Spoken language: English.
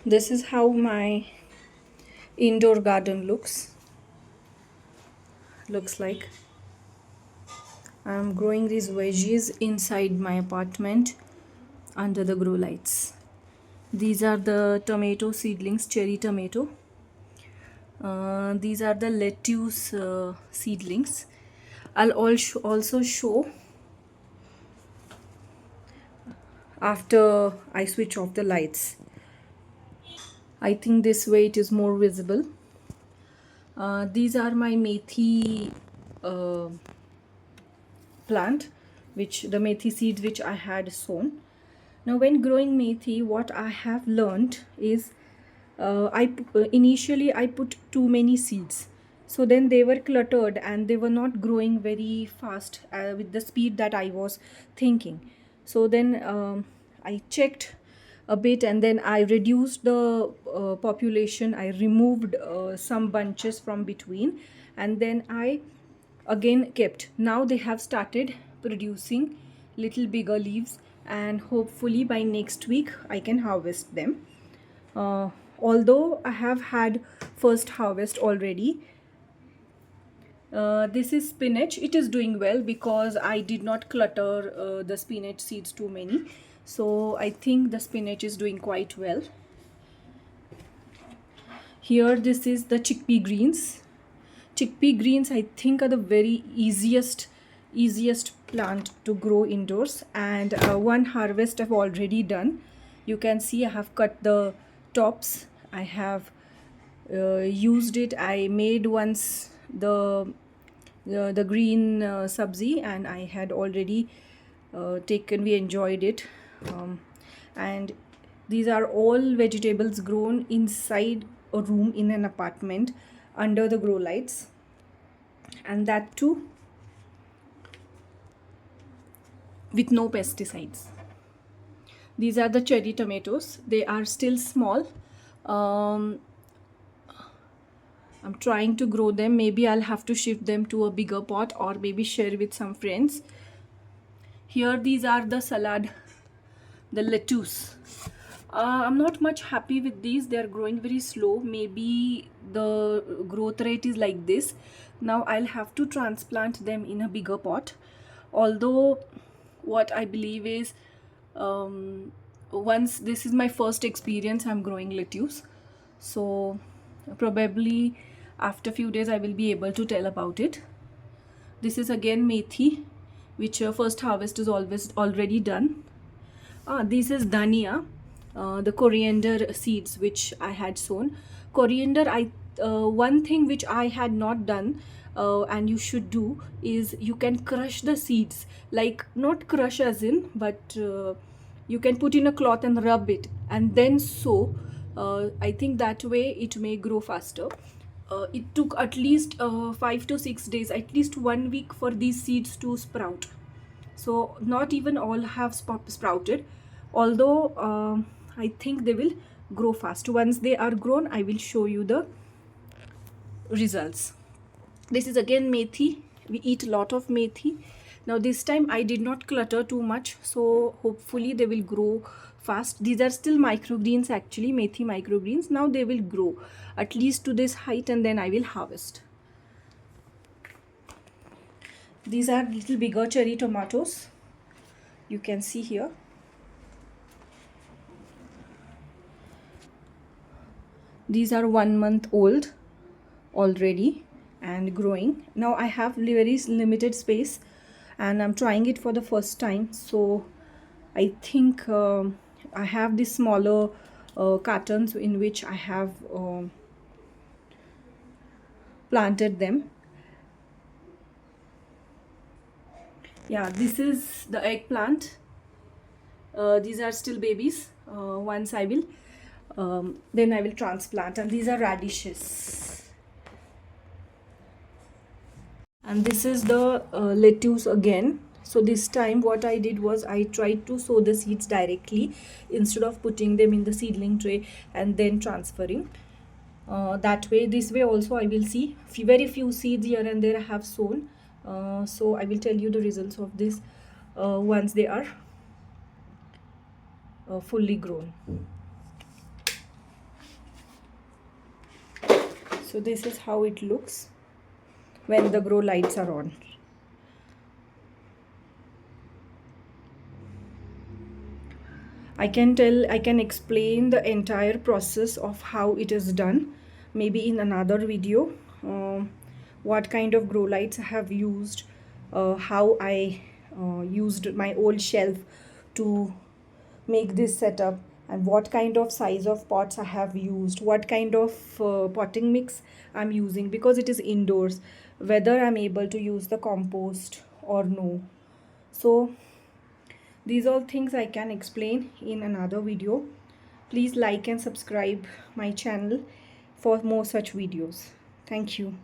This is how my indoor garden looks like. I'm growing these veggies inside my apartment under the grow lights. These are the tomato seedlings, cherry tomato. These are the lettuce seedlings. I'll also show after I switch off the lights. I think this way it is more visible. These are my methi plant, which the methi seeds which I had sown. Now when growing methi, what I have learned is initially I put too many seeds, so then they were cluttered and they were not growing very fast with the speed that I was thinking. So then I checked a bit and then I reduced the population. I removed some bunches from between and then I again kept. Now they have started producing little bigger leaves and hopefully by next week I can harvest them. Although I have had first harvest already. This is spinach. It is doing well because I did not clutter the spinach seeds too many. So I think the spinach is doing quite well. Here this is the chickpea greens. Chickpea greens I think are the very easiest plant to grow indoors, and one harvest I've already done. You can see I have cut the tops. I have used it. I made once the green sabzi and I had already taken. We enjoyed it, and these are all vegetables grown inside a room in an apartment under the grow lights, and that too with no pesticides. These are the cherry tomatoes. They are still small. I'm trying to grow them. Maybe I'll have to shift them to a bigger pot or maybe share with some friends. Here these are the salad, the lettuce. I'm not much happy with these. They are growing very slow. Maybe the growth rate is like this. Now I'll have to transplant them in a bigger pot. Although what I believe is once this is my first experience, I'm growing lettuce. So probably after few days I will be able to tell about it. This is again methi, which first harvest is always already done. This is dhania, the coriander seeds which I had sown. Coriander, one thing which I had not done and you should do is you can crush the seeds, like not crush as in, but you can put in a cloth and rub it and then sow. I think that way it may grow faster. It took at least 5 to 6 days, at least 1 week for these seeds to sprout. So not even all have sprouted, although I think they will grow fast. Once they are grown, I will show you the results. This is again methi. We eat a lot of methi. Now this time I did not clutter too much, so hopefully they will grow fast. These are still microgreens actually, methi microgreens. Now they will grow at least to this height and then I will harvest. These are little bigger cherry tomatoes. You can see here. These are 1 month old already and growing. Now I have very limited space and I'm trying it for the first time, so I think I have these smaller cartons in which I have planted them. Yeah, this is the eggplant. These are still babies. Once I will then I will transplant, and these are radishes. And this is the lettuce again. So this time what I did was I tried to sow the seeds directly instead of putting them in the seedling tray and then transferring. That way, this way also I will see very few seeds here and there I have sown. So I will tell you the results of this once they are fully grown. So this is how it looks when the grow lights are on. I can explain the entire process of how it is done maybe in another video. What kind of grow lights I have used, how I used my old shelf to make this setup, and what kind of size of pots I have used, what kind of potting mix I'm using, because it is indoors, whether I'm able to use the compost or no. So these all things I can explain in another video. Please like and subscribe my channel for more such videos. Thank you.